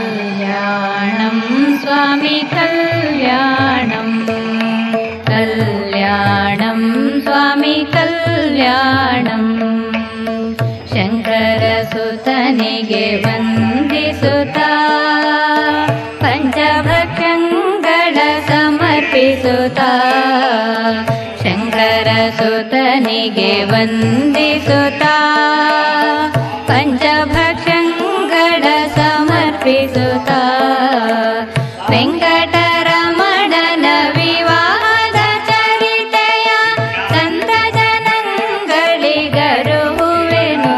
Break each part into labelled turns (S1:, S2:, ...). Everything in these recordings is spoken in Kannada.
S1: कल्याणं स्वामी कल्याणं कल्याणं स्वामी कल्याणं शंकरसुतनिगे ವಂದಿಸುತ್ತಾ ಪಂಚಭಕ್ಷಂಗಳ ಸಮರ್ಪಿಸುತ್ತಾ ಶಂಕರಸುತನಿಗೆ ವಂದಿಸುತ್ತಾ ಪಂಚಭಕ್ಷಂಗಳ ಸಮರ್ಪಿಸುತ್ತಾ ವೆಂಕಟರಮಣನ ವಿವಾಹದ ಚರಿತೆಯ ಸಂತ ಜನಗಳಿಗರುಹುವೆನು.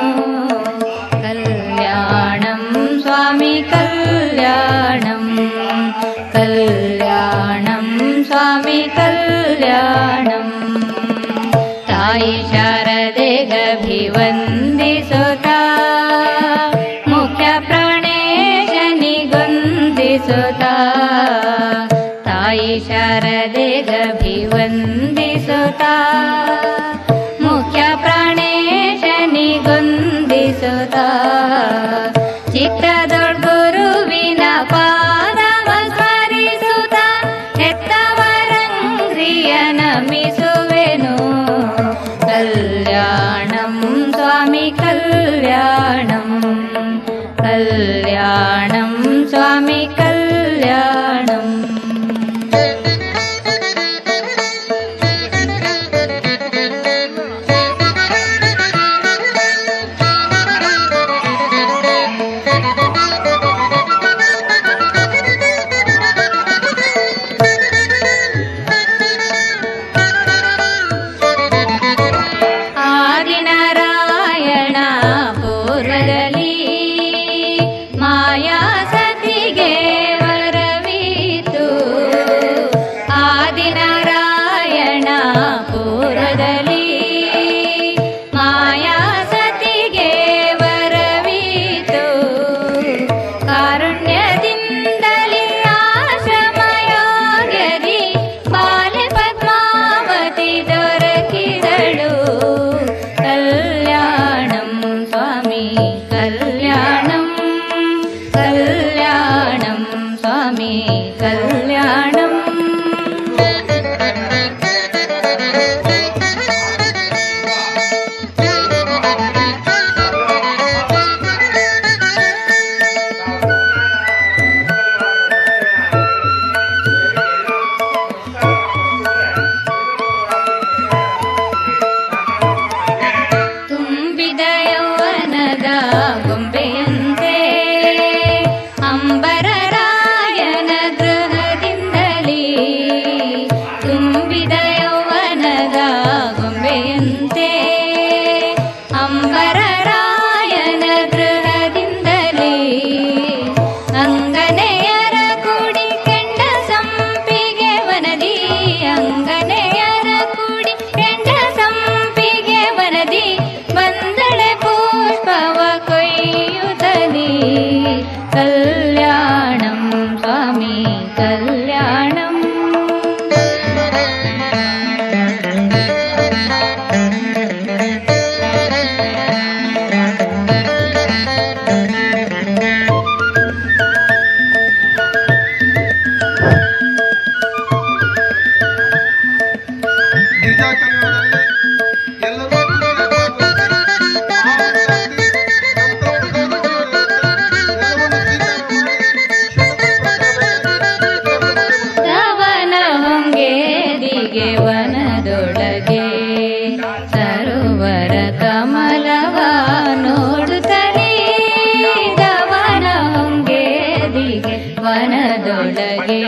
S1: ಕಲ್ಯಾಣಂ ಸ್ವಾಮಿ ಕಲ್ಯಾಣಂ ಕಲ್ಯಾಣಂ ಸ್ವಾಮಿ ಕಲ್ಯಾಣಂ ತಾಯಿ ಶಾರದೆಗಭಿವಂದಿಸುತ್ತಾ ಮುಖ್ಯ ಪ್ರಾಣೇಶನಿಗೊಂದಿಸುತ್ತಾ ತಾಯಿ ಶಾರದೆಗಭಿವಂದಿಸುತ್ತಾ ಮುಖ್ಯ ಪ್ರಾಣೇಶನಿಗೊಂದಿಸುತ್ತಾ ಚಿತ್ತದೊಳ್ಗುರುವಿನ ಪಾದವ ಸ್ಮರಿಸುತ್ತಾ ಹೆತ್ತವರಂಗ್ರಿಯ ನಮಿಸುವೆನು. ಕಲ್ಯಾಣಂ ಸ್ವಾಮಿ ಕಲ್ಯಾಣಂ ಕಲ್ಯಾಣಂ ಸ್ವಾಮಿ ಕಲ್ಯಾಣಂ ಆದಿನಾರಾಯಣ ಪೂರ್ವದಲ್ಲಿ ಮಾಯಾ ಸತಿಗೆ ವರವಿತ್ತು. ಆದಿನಾರಾಯಣ ಪೂರ್ವದಲ್ಲಿ ಮಾಯಾ ಸತಿಗೆ ವರವಿತ್ತು. ಕಾರುಣ್ಯದಿಂದಲೇ ಆಶ್ರಮಯೋಗ್ಯದಿ ಬಾಲೆ ಪದ್ಮಾವತಿ ದೊರಕಿದಳು. ಕಲ್ಯಾಣಂ ಸ್ವಾಮಿ ಕಲ್ಯಾಣಂ ಕಲ್ಯಾಣಂ ಸ್ವಾಮಿ ಕಲ್ಯಾಣಂ ತುಂಬಿದ ಯೌವನದ ಗೊಂಬೆಯಂತೆ ಅಂಬರರಾಯನ ಗೃಹದಿಂದಲೇ ತುಂಬಿದ ಯೌವನದ ಗೊಂಬೆಯಂತೆ ಅಂಬರರಾಯನ ಗೃಹದಿಂದಲೇ ಅಂಗನೆಯರ ಕೂಡಿ ಕೆಂಡ ಸಂಪಿಗೆ ವನದಿ ಅಂಗನೆಯರ ಕೂಡಿ ಕೆಂಡ ಸಂಪಿಗೆ ವನದಿ ಬಂದಳೆ ಪುಷ್ಪವ ಕೊಯ್ಯುತ್ತಲೇ. ಕಲ್ಯಾಣಂ ಸ್ವಾಮಿ ಕಲ್ಯಾಣಂ ಧವನ ಹೊಂಗೇರಿಗೆ ವನದೊಳಗೆ ಸರೋವರ ಕಮಲವ ನೋಡುತ್ತಲೇ ಧವನ ಹೊಂಗೇರಿಗೆ ವನದೊಳಗೆ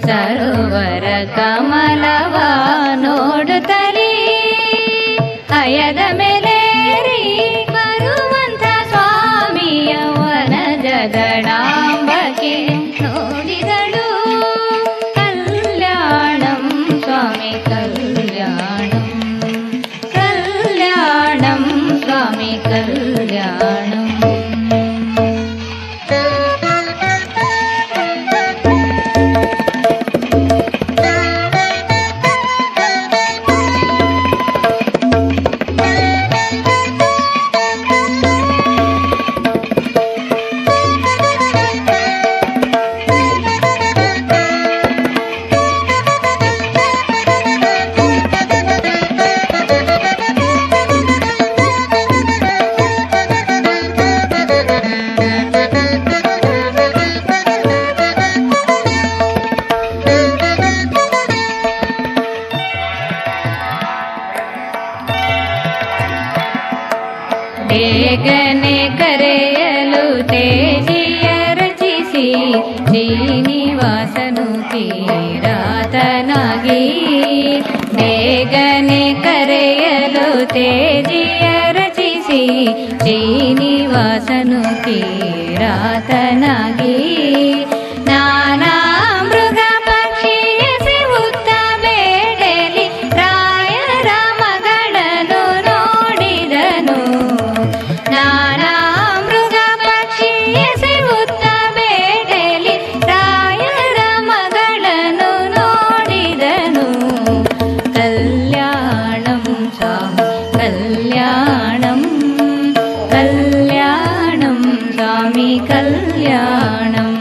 S1: ಸರೋವರ ಕಮಲವ ನೋಡುತ್ತಲೇ ಹಯದ ಮೇಲೇರಿ ಬರುವಂತ ಸ್ವಾಮಿಯ ವನ ಜಗದಾಂಬಕ್ಕೆ ನೋಡಿದ ಶ್ರೀನಿವಾಸನು ಕಿರಾತನಾಗಿ ಬೇಗನೆ ಕರೆಯಲು ತೇಜಿಯ ರಚಿಸಿ ಶ್ರೀನಿವಾಸನು ಕಿರಾತನಾಗಿ ನಾನಾ ಮೃಗ ಪಕ್ಷಿ ಎಸೆಯುತ್ತ ಬೇಡಲಿ ರಾಯರ ಮಗಳನ್ನು ನೋಡಿದನು. ನಾನಾ ಮೃಗ ಪಕ್ಷಿ ಎಸೆಯುತ್ತ ಬೇಡಲಿ ರಾಯರ ಮಗಳನ್ನು ನೋಡಿದನು. ಕಲ್ಯಾಣಂ ಸ್ವಾಮಿ ಕಲ್ಯಾಣಂ ಕಲ್ಯಾಣಂ ಸ್ವಾಮಿ ಕಲ್ಯಾಣಂ.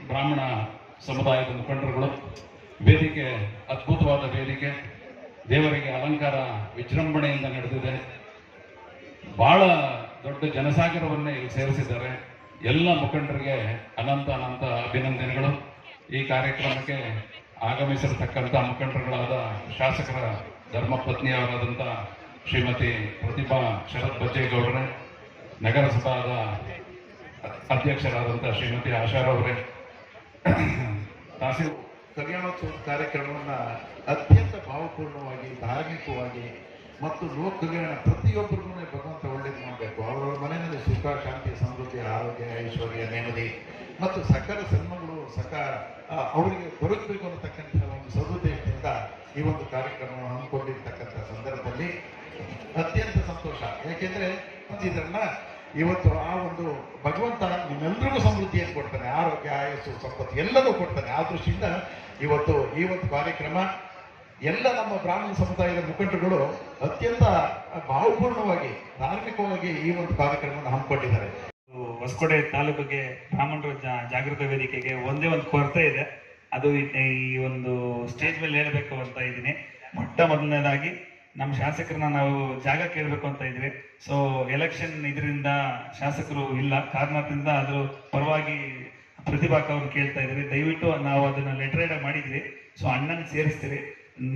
S2: ಬ್ರಾಹ್ಮಣ ಸಮುದಾಯದ ಮುಖಂಡರುಗಳು, ವೇದಿಕೆ ಅದ್ಭುತವಾದ ವೇದಿಕೆ, ದೇವರಿಗೆ ಅಲಂಕಾರ ವಿಜೃಂಭಣೆಯಿಂದ ನಡೆದಿದೆ. ಬಹಳ ದೊಡ್ಡ ಜನಸಾಗರವನ್ನೇ ಇಲ್ಲಿ ಸೇರಿಸಿದ್ದಾರೆ. ಎಲ್ಲ ಮುಖಂಡರಿಗೆ ಅನಂತ ಅನಂತ ಅಭಿನಂದನೆಗಳು. ಈ ಕಾರ್ಯಕ್ರಮಕ್ಕೆ ಆಗಮಿಸಿರತಕ್ಕಂಥ ಮುಖಂಡರುಗಳಾದ ಶಾಸಕರ ಧರ್ಮಪತ್ನಿಯವರಾದಂಥ ಶ್ರೀಮತಿ ಪ್ರತಿಭಾ ಶರತ್ ಬಚ್ಚೇಗೌಡರೇ, ನಗರಸಭಾದ ಅಧ್ಯಕ್ಷರಾದಂಥ ಶ್ರೀಮತಿ ಆಶಾರವರೇ,
S3: ಕಲ್ಯಾಣೋತ್ಸವ ಕಾರ್ಯಕ್ರಮವನ್ನು ಅತ್ಯಂತ ಭಾವಪೂರ್ಣವಾಗಿ, ಧಾರ್ಮಿಕವಾಗಿ ಮತ್ತು ಲೋಕ ಕಲ್ಯಾಣ ಪ್ರತಿಯೊಬ್ಬರಿಗೂ ಭಗವಂತ ಒಳ್ಳೇದು ಮಾಡಬೇಕು. ಅವರವರ ಮನೆಯಲ್ಲಿ ಸುಖ, ಶಾಂತಿ, ಸಮೃದ್ಧಿ, ಆರೋಗ್ಯ, ಐಶ್ವರ್ಯ, ನೆಮ್ಮದಿ ಮತ್ತು ಸಕಲ ಸನ್ಮಗಳು ಅವರಿಗೆ ದೊರಕಬೇಕು ಅನ್ನತಕ್ಕಂಥ ಒಂದು ಸದುದ್ದೇಶದಿಂದ ಈ ಒಂದು ಕಾರ್ಯಕ್ರಮವನ್ನು ಹಮ್ಮಿಕೊಂಡಿರ್ತಕ್ಕಂಥ ಸಂದರ್ಭದಲ್ಲಿ ಅತ್ಯಂತ ಸಂತೋಷ. ಯಾಕೆಂದರೆ ಇದನ್ನ ಇವತ್ತು ಆ ಒಂದು ಭಗವಂತ ನಿಮ್ಮೆಲ್ಲರಿಗೂ ಸಮೃದ್ಧಿಯನ್ನು ಕೊಡ್ತಾನೆ, ಆರೋಗ್ಯ, ಆಯಸ್ಸು, ಸಂಪತ್ತು ಎಲ್ಲವೂ ಕೊಡ್ತಾನೆ. ಆ ದೃಷ್ಟಿಯಿಂದ ಇವತ್ತು ಈ ಒಂದು ಕಾರ್ಯಕ್ರಮ ಎಲ್ಲ ನಮ್ಮ ಬ್ರಾಹ್ಮಣ ಸಮುದಾಯದ ಮುಖಂಡರುಗಳು ಅತ್ಯಂತ ಭಾವಪೂರ್ಣವಾಗಿ, ಧಾರ್ಮಿಕವಾಗಿ ಈ ಒಂದು ಕಾರ್ಯಕ್ರಮವನ್ನು ಹಮ್ಮಿಕೊಂಡಿದ್ದಾರೆ.
S4: ಹೊಸಕೋಟೆ ತಾಲೂಕಿಗೆ ಬ್ರಾಹ್ಮಣರ ಜಾಗೃತ ವೇದಿಕೆಗೆ ಒಂದೇ ಒಂದು ಕೊರತೆ ಇದೆ. ಅದು ಈ ಒಂದು ಸ್ಟೇಜ್ ಮೇಲೆ ಹೇಳಬೇಕು ಅಂತ ಇದ್ದೀನಿ. ಮೊಟ್ಟ ಮೊದಲನೇದಾಗಿ ನಮ್ಮ ಶಾಸಕರನ್ನ ನಾವು ಜಾಗ ಕೇಳಬೇಕು ಅಂತ ಇದ್ವಿ. ಸೊ ಎಲೆಕ್ಷನ್ ಇದರಿಂದ ಶಾಸಕರು ಇಲ್ಲ ಕಾರಣದಿಂದ ಅದ್ರ ಪರವಾಗಿ ಪ್ರತಿಭಾಕ ಅವ್ರು ಕೇಳ್ತಾ ಇದ್ರಿ. ದಯವಿಟ್ಟು ನಾವು ಅದನ್ನ ಲೆಟರ್ ಮಾಡಿದ್ವಿ. ಸೊ ಅಣ್ಣನ ಸೇರಿಸ್ತೀರಿ.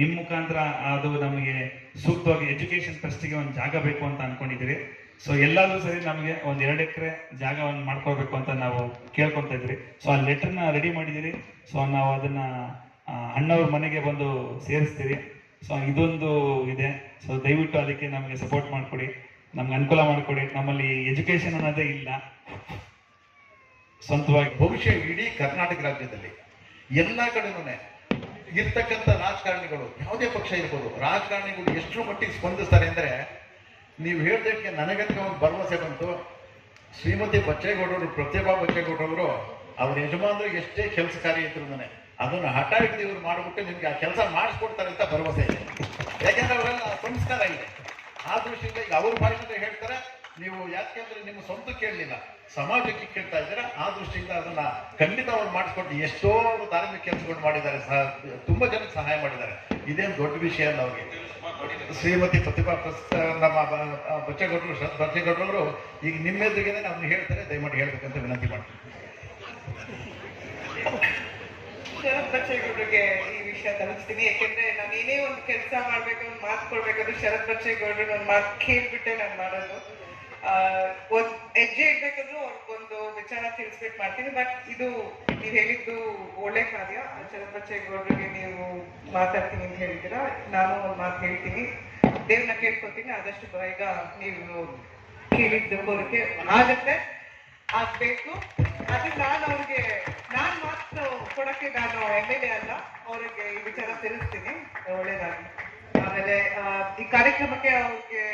S4: ನಿಮ್ಮ ಮುಖಾಂತರ ಅದು ನಮಗೆ ಸೂಕ್ತವಾಗಿ ಎಜುಕೇಶನ್ ಟ್ರಸ್ಟಿಗೆ ಒಂದು ಜಾಗ ಬೇಕು ಅಂತ ಅನ್ಕೊಂಡಿದ್ದೀರಿ. ಸೊ ಎಲ್ಲಾದ್ರೂ ಸರಿ ನಮಗೆ ಒಂದು 2 ಎಕರೆ ಜಾಗವನ್ನು ಮಾಡ್ಕೊಳ್ಬೇಕು ಅಂತ ನಾವು ಕೇಳ್ಕೊತಾ ಇದ್ರಿ. ಸೊ ಆ ಲೆಟರ್ನ ರೆಡಿ ಮಾಡಿದ್ದೀರಿ. ಸೊ ನಾವು ಅದನ್ನ ಅಣ್ಣವ್ರ ಮನೆಗೆ ಬಂದು ಸೇರಿಸ್ತೀರಿ. ಸೊ ಇದೊಂದು ಇದೆ. ಸೊ ದಯವಿಟ್ಟು ಅದಕ್ಕೆ ನಮಗೆ ಸಪೋರ್ಟ್ ಮಾಡಿಕೊಡಿ, ನಮ್ಗೆ ಅನುಕೂಲ ಮಾಡಿಕೊಡಿ. ನಮ್ಮಲ್ಲಿ ಎಜುಕೇಶನ್ ಅನ್ನೋದೇ ಇಲ್ಲ ಸ್ವಂತವಾಗಿ.
S3: ಬಹುಶಃ ಇಡೀ ಕರ್ನಾಟಕ ರಾಜ್ಯದಲ್ಲಿ ಎಲ್ಲ ಕಡೆನೂ ಇರ್ತಕ್ಕಂಥ ರಾಜಕಾರಣಿಗಳು, ಯಾವುದೇ ಪಕ್ಷ ಇರ್ಬೋದು, ರಾಜಕಾರಣಿಗಳು ಎಷ್ಟು ಮಟ್ಟಿಗೆ ಸ್ಪಂದಿಸ್ತಾರೆ ಅಂದರೆ, ನೀವು ಹೇಳಿದಕ್ಕೆ ನನಗಂತ ಒಂದು ಭರವಸೆ ಬಂತು. ಶ್ರೀಮತಿ ಬಚ್ಚೇಗೌಡರು, ಪ್ರತಿಭಾ ಬಚ್ಚೇಗೌಡರವರು ಅವ್ರ ಯಜಮಾನರು ಎಷ್ಟೇ ಕೆಲಸ ಕಾರ್ಯ ಇದ್ರು ಅದನ್ನು ಹಠ ಹಿಡಿದು ಇವ್ರು ಮಾಡಿಬಿಟ್ಟು ನಿಮ್ಗೆ ಆ ಕೆಲಸ ಮಾಡಿಸ್ಕೊಡ್ತಾರೆ ಅಂತ ಭರವಸೆ ಇದೆ. ಯಾಕೆಂದ್ರೆ ಅವರೆಲ್ಲ ಸಂಸ್ಕಾರ ಇದೆ. ಆ ದೃಷ್ಟಿಯಿಂದ ಈಗ ಅವ್ರ ಭಾಷೆಯಿಂದ ಹೇಳ್ತಾರೆ, ನೀವು ಯಾಕೆಂದ್ರೆ ನಿಮ್ಮ ಸ್ವಂತ ಕೇಳಲಿಲ್ಲ, ಸಮಾಜಕ್ಕೆ ಕೇಳ್ತಾ ಇದ್ದೀರಾ. ಆ ದೃಷ್ಟಿಯಿಂದ ಅದನ್ನ ಖಂಡಿತ ಅವ್ರು ಮಾಡಿಸ್ಕೊಟ್ಟು ಎಷ್ಟೋ ಅವರು ಧಾರ್ಮಿಕ ಕೆಲಸಗಳು ಮಾಡಿದ್ದಾರೆ, ತುಂಬಾ ಜನಕ್ಕೆ ಸಹಾಯ ಮಾಡಿದ್ದಾರೆ. ಇದೇನು ದೊಡ್ಡ ವಿಷಯ ಅಲ್ಲ ಅವ್ರಿಗೆ. ಶ್ರೀಮತಿ ಪ್ರತಿಭಾ ನಮ್ಮ ಬಚ್ಚೇಗೌಡರು, ಬಚ್ಚೇಗೌಡರವರು ಈಗ ನಿಮ್ಮ ಎದುರಿಗೇನೆ ಅವ್ರನ್ನ ಹೇಳ್ತಾರೆ, ದಯಮಾಡಿ ಹೇಳ್ಬೇಕಂತ ವಿನಂತಿ ಮಾಡ್ತೀನಿ.
S5: ಶರತ್ ಬಚ್ಚೇಗೌಡರಿಗೆ ಈ ವಿಷಯ ತಲುಪಿಸ್ತೀನಿ. ಯಾಕೆಂದ್ರೆ ನಾನು ಏನೇ ಒಂದು ಕೆಲಸ ಮಾಡ್ಬೇಕು, ಒಂದು ಮಾತು ಕೊಡ್ಬೇಕಾದ್ರೆ ಶರತ್ ಬಚ್ಚೇಗೌಡರು ಒಂದು ಮಾತು ಕೇಳ್ಬಿಟ್ಟೆ ನಾನು ಮಾಡೋದು. ಒಂದು ಹೆಜ್ಜೆ ಇಡ್ಬೇಕಾದ್ರೂ ಅವ್ರಿಗೊಂದು ವಿಚಾರ ತಿಳಿಸ್ಬಿಟ್ಟು ಮಾಡ್ತೀನಿ. ಬಟ್ ಇದು ನೀವು ಹೇಳಿದ್ದು ಒಳ್ಳೆ ಕಾರ್ಯ. ಶರತ್ ಬಚ್ಚೇಗೌಡರಿಗೆ ನೀವು ಮಾತಾಡ್ತೀನಿ ಅಂತ ಹೇಳಿದ್ದೀರಾ, ನಾನು ಒಂದು ಮಾತು ಹೇಳ್ತೀನಿ, ದೇವ್ರನ್ನ ಕೇಳ್ಕೊತೀನಿ. ಆದಷ್ಟು ಬೇಗ ನೀವು ಕೇಳಿದ್ದು ಕೋರಿಕೆ ಆಗತ್ತೆ, ಆಗ್ಬೇಕು. ಅದು ನಾನು ಅವ್ರಿಗೆ ಮಾತು ಕೊಡಕ್ಕೆ ನಾನು MLA ಅಲ್ಲ, ಅವ್ರಿಗೆ ಈ ವಿಚಾರ ತಿಳಿಸ್ತೀನಿ. ಒಳ್ಳೇದಾಗಿ. ಆಮೇಲೆ ಈ ಕಾರ್ಯಕ್ರಮಕ್ಕೆ ಅವ್ರಿಗೆ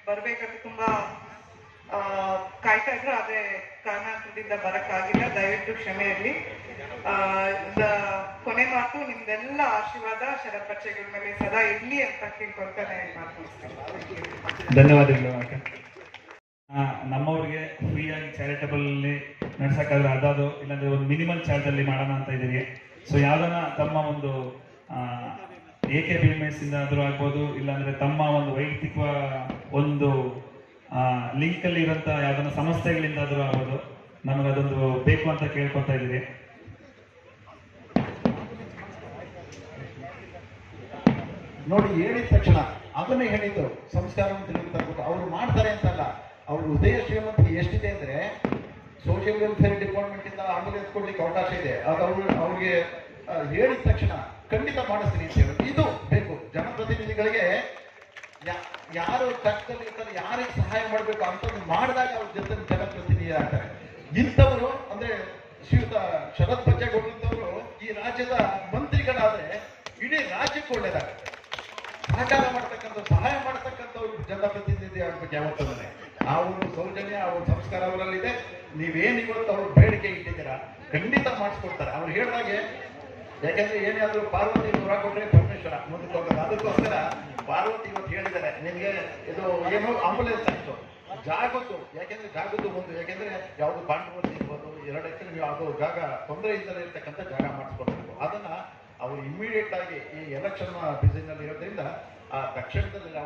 S5: ಬರ್ಬೇಕಂತ ತುಂಬಾ ಕಾಯ್ತಾ ಇದ್ರು, ಆದ್ರೆ ಕಾರಣದಿಂದ ಬರಕ್ಕಾಗಿಲ್ಲ. ದಯವಿಟ್ಟು ಕ್ಷಮೆ ಇರಲಿ. ಕೊನೆ ಮಾತು, ನಿಮ್ದೆಲ್ಲ ಆಶೀರ್ವಾದ ಶರತ್ ಬಚ್ಚೇಗೌಡ ಮೇಲೆ ಸದಾ ಇರ್ಲಿ ಅಂತ ಕೇಳ್ಕೊಳ್ತಾನೆ ಮಾತು.
S4: ಧನ್ಯವಾದಗಳು ಅಕ್ಕ. ನಮ್ಮವ್ರಿಗೆ ಫ್ರೀಯಾಗಿ ಚಾರಿಟಬಲ್ ನಡ್ಸಕ್ಕಾದ್ರೆ ಅದಾದು, ಇಲ್ಲಾಂದ್ರೆ ಒಂದು ಮಿನಿಮಲ್ ಚಾರ್ಜ್ ಅಲ್ಲಿ ಮಾಡೋಣ ಅಂತ ಇದ್ದೀವಿ. ಸೊ ಯಾವ್ದನ್ನ ತಮ್ಮ ಒಂದು AKBMS ಇಂದ ಆದ್ರೂ ಆಗ್ಬೋದು, ಇಲ್ಲಾಂದ್ರೆ ತಮ್ಮ ಒಂದು ವೈಯಕ್ತಿಕ ಒಂದು ಲಿಂಕ್ ಅಲ್ಲಿ ಇರೋಂಥ ಯಾವ್ದನ್ನ ಸಂಸ್ಥೆಗಳಿಂದ ಆದ್ರೂ ಆಗ್ಬೋದು, ನಮಗದೊಂದು ಬೇಕು ಅಂತ ಕೇಳ್ಕೊತಾ ಇದ್ದೀವಿ.
S3: ನೋಡಿ, ಹೇಳಿದ ತಕ್ಷಣ ಅದನ್ನೇ ಹೇಳಿದ್ದು, ಸಂಸ್ಕಾರವನ್ನು ತಿಳಿದುಬಿಟ್ಟು ಅವ್ರು ಮಾಡ್ತಾರೆ ಅಂತಲ್ಲ, ಅವ್ರ ಹೃದಯ ಶ್ರೀಮಂತಿಗೆ ಎಷ್ಟಿದೆ ಅಂದ್ರೆ ಸೋಷಿಯಲ್ ವೆಲ್ಫೇರ್ ಡಿಪಾರ್ಟ್ಮೆಂಟ್ ಇಂದ ಆಂಬುಲೆನ್ಸ್ ಕೊಡ್ಲಿಕ್ಕೆ ಅವಕಾಶ ಇದೆ. ಅದು ಅವ್ರಿಗೆ ಹೇಳಿದ ತಕ್ಷಣ ಖಂಡಿತ ಮಾಡಿಸ್ತೀನಿ ಅಂತ ಹೇಳಿ ಇದು ಬೇಕು. ಜನಪ್ರತಿನಿಧಿಗಳಿಗೆ ಯಾರು ಕಷ್ಟದಲ್ಲಿ ಇರ್ತಾರೆ, ಯಾರಿಗೆ ಸಹಾಯ ಮಾಡಬೇಕು ಅಂತ ಮಾಡಿದಾಗ ಅವ್ರ ಜೊತೆ ಜನಪ್ರತಿನಿಧಿ ಆಗ್ತಾರೆ. ಇಂಥವರು ಅಂದ್ರೆ ಶ್ರೀಯುತ ಶರತ್ ಬಚ್ಚೇಗೌಡರು ಈ ರಾಜ್ಯದ ಮಂತ್ರಿಗಳಾದ್ರೆ ಇಡೀ ರಾಜ್ಯಕ್ಕೆ ಒಳ್ಳೇದಾಗುತ್ತೆ. ಸಹಕಾರ ಮಾಡ್ತಕ್ಕಂಥ, ಸಹಾಯ ಮಾಡ್ತಕ್ಕಂಥವ್ರು ಜನಪ್ರತಿನಿಧಿ ಆಗ್ಬೇಕು ಯಾವತ್ತಂದ್ರೆ. ಅವ್ರ ಸೌಜನ್ಯ, ಅವ್ರ ಸಂಸ್ಕಾರ ಅವರಲ್ಲಿದೆ. ನೀವೇನು ಇವತ್ತು ಅವ್ರ ಬೇಡಿಕೆ ಇಟ್ಟಿದ್ದೀರಾ ಖಂಡಿತ ಮಾಡಿಸ್ಕೊಡ್ತಾರೆ. ಅವ್ರು ಹೇಳಿದಾಗೆ, ಯಾಕಂದ್ರೆ ಏನೇ ಆದ್ರೂ ಪಾರ್ವತಿ ದೂರ ಕೊಟ್ರೆ ಪರಮೇಶ್ವರ ಮುಂದಕ್ಕೆ ಹೋಗೋದು. ಅದಕ್ಕೋಸ್ಕರ ಪಾರ್ವತಿ ಇವತ್ತು ಹೇಳಿದ್ದಾರೆ, ನಿಮಗೆ ಇದು ಏನೋ ಆಂಬುಲೆನ್ಸ್ ಆಯ್ತು, ಜಾಗದ್ದು, ಯಾಕೆಂದ್ರೆ ಜಾಗದ್ದು ಒಂದು, ಯಾಕೆಂದ್ರೆ ಯಾವ್ದು ಪಾಂಡವರ್ತಿ ಇರ್ಬೋದು, 2 ಎಕರೆ ನೀವು ಅದು ಜಾಗ ತೊಂದರೆ ಇಲ್ಲದೆ ಇರ್ತಕ್ಕಂಥ ಜಾಗ ಮಾಡಿಸ್ಕೊಡ್ಬೇಕು. ಅದನ್ನ ಅವರು ಇಮಿಡಿಯೇಟ್ ಆಗಿ ಈ ಎಲೆಕ್ಷನ್ ಬಿಸಿನಲ್ಲಿ ಇರೋದ್ರಿಂದ ಆ ತಕ್ಷಣದಲ್ಲಿ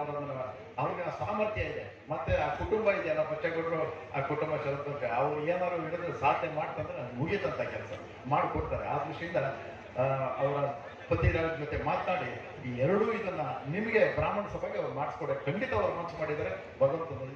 S3: ಅವ್ರಿಗೆ ಆ ಸಾಮರ್ಥ್ಯ ಇದೆ, ಮತ್ತೆ ಆ ಕುಟುಂಬ ಇದೆಯಲ್ಲ ಬಚ್ಚೇಗೌಡರು, ಆ ಕುಟುಂಬ ಶರತ್ ಬಗ್ಗೆ ಅವ್ರು ಏನಾದ್ರು ಹಿಡಿದ್ರೆ ಸಾಧನೆ ಮಾಡ್ತಂದ್ರೆ ಮುಗಿತಂತ ಕೆಲಸ ಮಾಡಿಕೊಡ್ತಾರೆ. ಆ ದೃಷ್ಟಿಯಿಂದ ಅವರ ಪತಿರಾಜ್ ಜೊತೆ ಮಾತನಾಡಿ ಈ ಎರಡೂ ಇದನ್ನ ನಿಮಗೆ ಬ್ರಾಹ್ಮಣ ಸಭೆಗೆ ಅವ್ರು ಮಾಡಿಸ್ಕೊಡಕ್ಕೆ ಖಂಡಿತ ಅವ್ರು ಮನಸ್ಸು ಮಾಡಿದರೆ ಭಗವಂತನಲ್ಲಿ